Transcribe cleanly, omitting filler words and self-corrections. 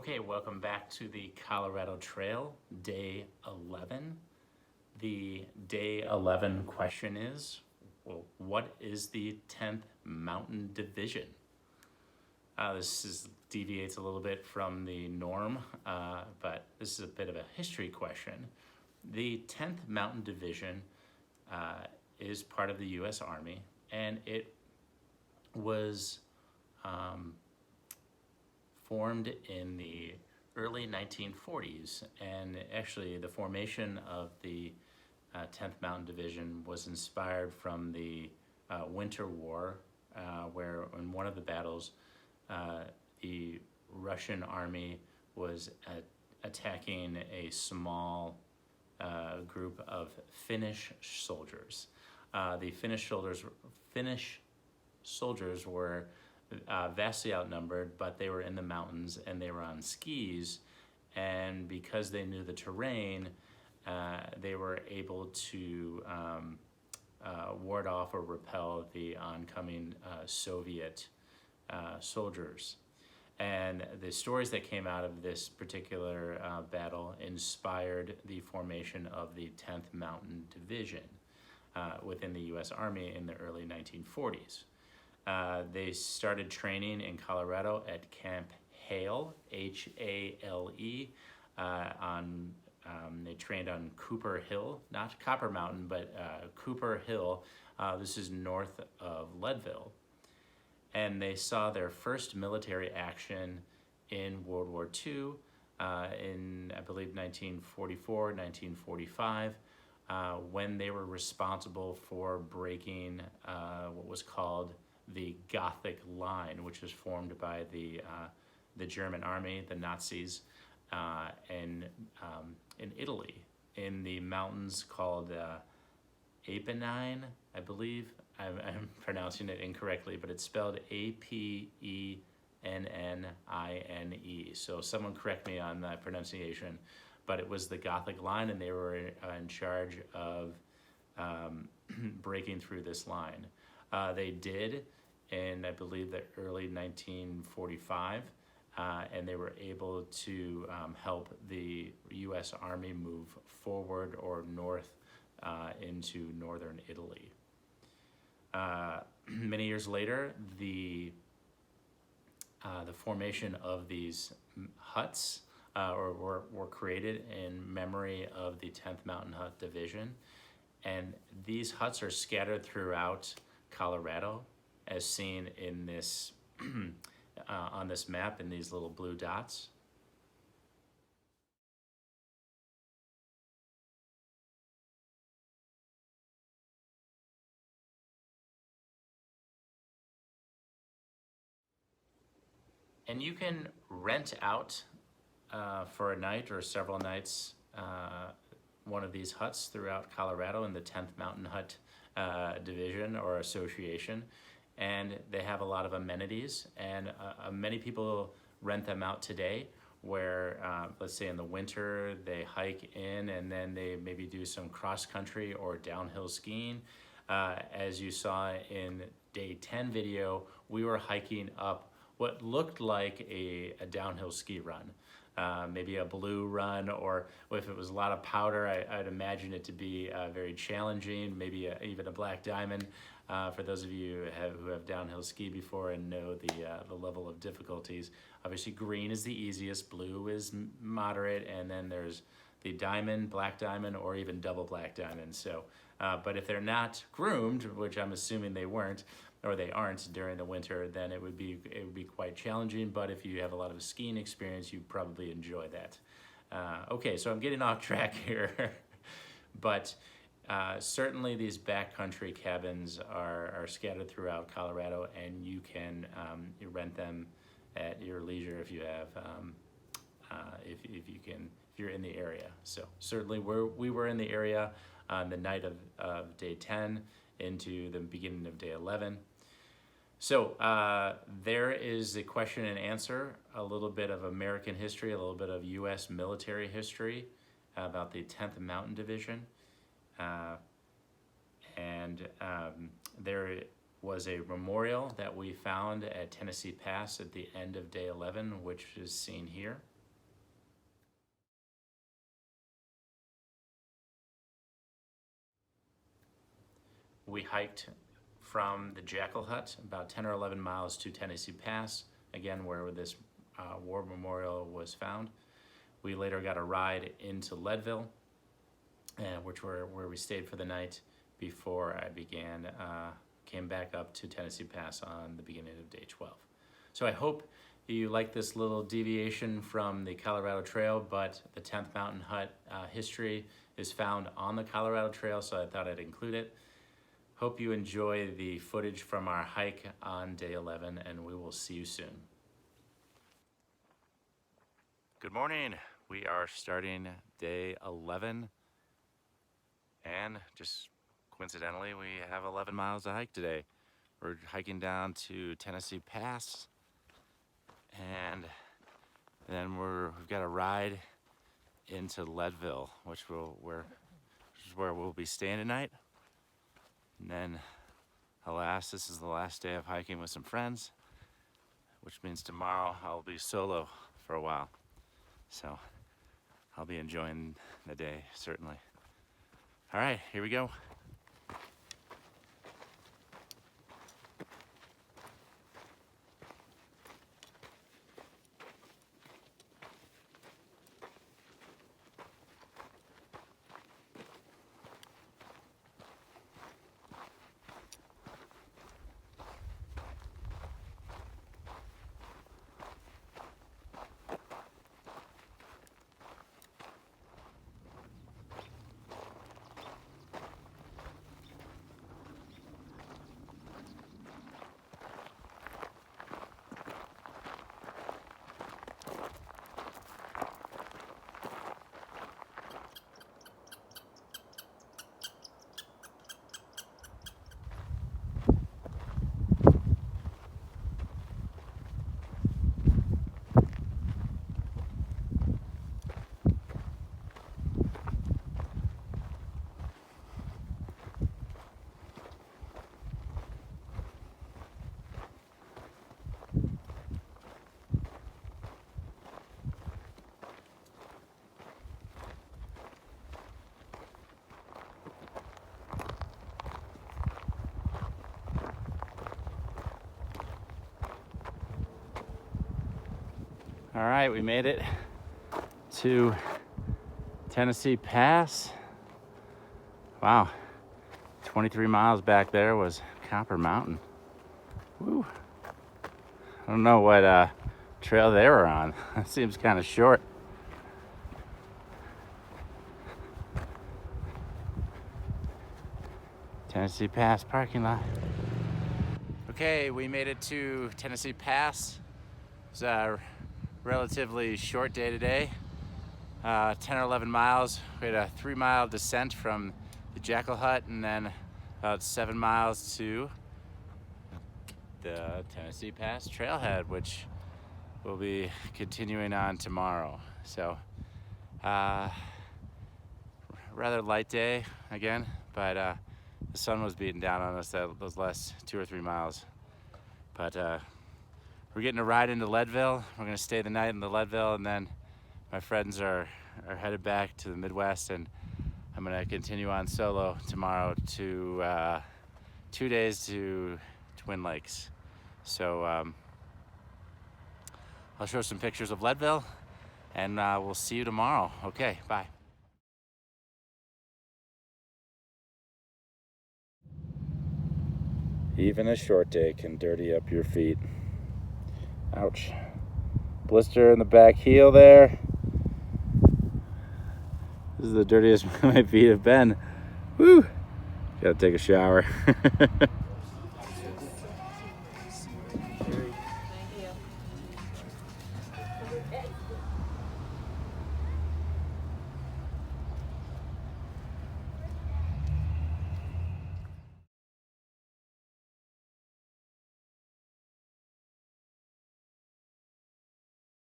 Okay, welcome back to the Colorado Trail, day 11. The day 11 question is, well, what is the 10th Mountain Division? This deviates a little bit from the norm, but this is a bit of a history question. The 10th Mountain Division is part of the U.S. Army, and it was formed in the early 1940s, and actually the formation of the 10th Mountain Division was inspired from the Winter War, where in one of the battles the Russian army was attacking a small group of Finnish soldiers. The Finnish soldiers were vastly outnumbered, but they were in the mountains and they were on skis, and because they knew the terrain, they were able to ward off or repel the oncoming Soviet soldiers. And the stories that came out of this particular battle inspired the formation of the 10th Mountain Division within the U.S. Army in the early 1940s. They started training in Colorado at Camp Hale, H-A-L-E. They trained on Cooper Hill, not Copper Mountain, but Cooper Hill. This is north of Leadville. And they saw their first military action in World War II in, I believe, 1944, 1945. When they were responsible for breaking what was called the Gothic Line, which was formed by the German army, the Nazis, in Italy, in the mountains called Apennine, I believe. I'm pronouncing it incorrectly, but it's spelled Apennine. So someone correct me on that pronunciation, but it was the Gothic Line, and they were in charge of breaking through this line. They did in, I believe, the early 1945, and they were able to help the U.S. Army move forward or north into northern Italy. Many years later, the formation of these huts were created in memory of the 10th Mountain Hut Division, and these huts are scattered throughout Colorado, as seen in this on this map in these little blue dots. And you can rent out for a night or several nights one of these huts throughout Colorado in the 10th Mountain Hut Division or Association, and they have a lot of amenities, and many people rent them out today, where let's say in the winter they hike in and then they maybe do some cross-country or downhill skiing. As you saw in day 10 video, we were hiking up what looked like a downhill ski run. Maybe a blue run, or if it was a lot of powder, I'd imagine it to be very challenging, maybe even a black diamond. For those of you who have downhill ski before and know the level of difficulties. Obviously green is the easiest, blue is moderate, and then there's the diamond, black diamond, or even double black diamond. So, but if they're not groomed, which I'm assuming they weren't, or they aren't during the winter, then it would be quite challenging. But if you have a lot of skiing experience, you'd probably enjoy that. Okay, so I'm getting off track here, but certainly these backcountry cabins are scattered throughout Colorado, and you can you rent them at your leisure if you have if you're in the area. So certainly we were in the area on the night of day 10 into the beginning of day 11. So there is a question and answer, a little bit of American history, a little bit of U.S. military history about the 10th Mountain Division. There was a memorial that we found at Tennessee Pass at the end of day 11, which is seen here. we hiked from the Jackal Hut about 10 or 11 miles to Tennessee Pass, again where this war memorial was found. We later got a ride into Leadville, where we stayed for the night before I came back up to Tennessee Pass on the beginning of day 12. So I hope you like this little deviation from the Colorado Trail, but the 10th Mountain Hut history is found on the Colorado Trail, so I thought I'd include it. Hope you enjoy the footage from our hike on day 11, and we will see you soon. Good morning. We are starting day 11, and just coincidentally, we have 11 miles to hike today. We're hiking down to Tennessee Pass, and then we've got a ride into Leadville, which is where we'll be staying tonight. And then, alas, this is the last day of hiking with some friends, which means tomorrow I'll be solo for a while. So I'll be enjoying the day, certainly. All right, here we go. All right, we made it to Tennessee Pass. Wow, 23 miles back there was Copper Mountain. Woo. I don't know what trail they were on. That seems kind of short. Tennessee Pass parking lot. Okay, we made it to Tennessee Pass. It was a relatively short day today. 10 or 11 miles. We had a 3-mile descent from the Jackal Hut, and then about 7 miles to the Tennessee Pass trailhead, which we'll be continuing on tomorrow. So rather light day again, but the sun was beating down on us those last 2 or 3 miles. But we're getting a ride into Leadville. We're gonna stay the night in the Leadville, and then my friends are headed back to the Midwest, and I'm gonna continue on solo tomorrow to 2 days to Twin Lakes. So I'll show some pictures of Leadville, and we'll see you tomorrow. Okay, bye. Even a short day can dirty up your feet. Ouch. Blister in the back heel there. This is the dirtiest my feet have been. Woo! Gotta take a shower.